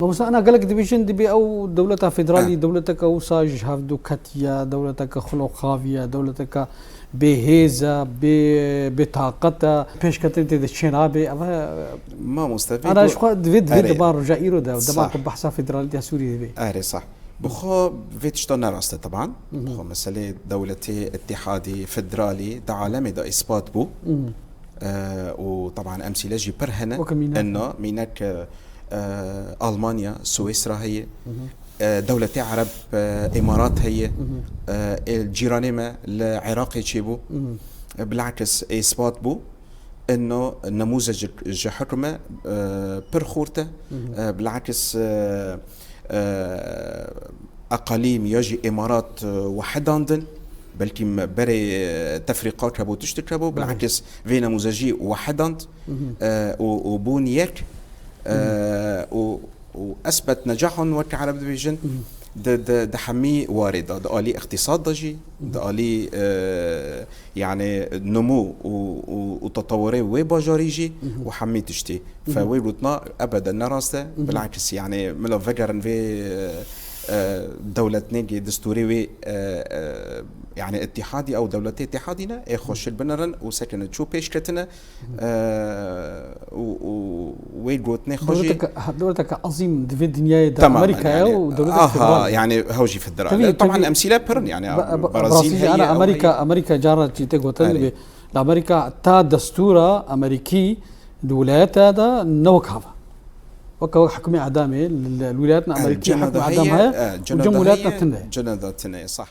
بس أنا قالك دبيشن دبي أو دولتها فيدرالي دولتك أو ساج هافدو كاتيا دولتك خلوقافيا دولتك بهيزة بطاقتها بيش كتنتي الشنابي ما مستفيد أنا شو فيد دبار جائرو ده دبار بحثها فيدرالية سوريا دبي أري صح بخو فيتشتون راسته طبعا بخو مسألة دولتي اتحادي فيدرالي دا عالمي دا إثبات بو وطبعا أمثلة جي برهنة إنه مينك ألمانيا سويسرا هي دولة عرب إمارات هي الجيرانية العراق يجيبوا بالعكس إثبات بو إنه نموذج الحكومة برخورته بالعكس أقاليم يجي إمارات وحداندن بلكي بري تفريقات ربو تشتكربو بالعكس في نموذجي وحداند وبونيك وأثبت نجاحهم وقت عرب ديفيجن ده حمي واردة ده آلي اقتصاد دجي ده آلي يعني نمو وتطوري وباجاريجي وحمي تشتي فويروتنا أبدا نراسته بالعكس يعني ملو فكرن في دولة نيجي دستوري يعني اتحادي او دولتي اتحادنا يخش البنرن وسكن تشو بيش كتنا ويجوتني خجي دولتك عظيم في الدنيا ده امريكا يعني ودولتك يعني هوجي فدرالي طبعا امثله برن يعني برازيل هي انا امريكا جارت تيغوتل الامريكا تا دستور امريكي الولايات هذا نوكها وكا حكمي اعدامي الولايات الامريكيه حكم اعدامها وجم ولاياتنا تنه جنة صح.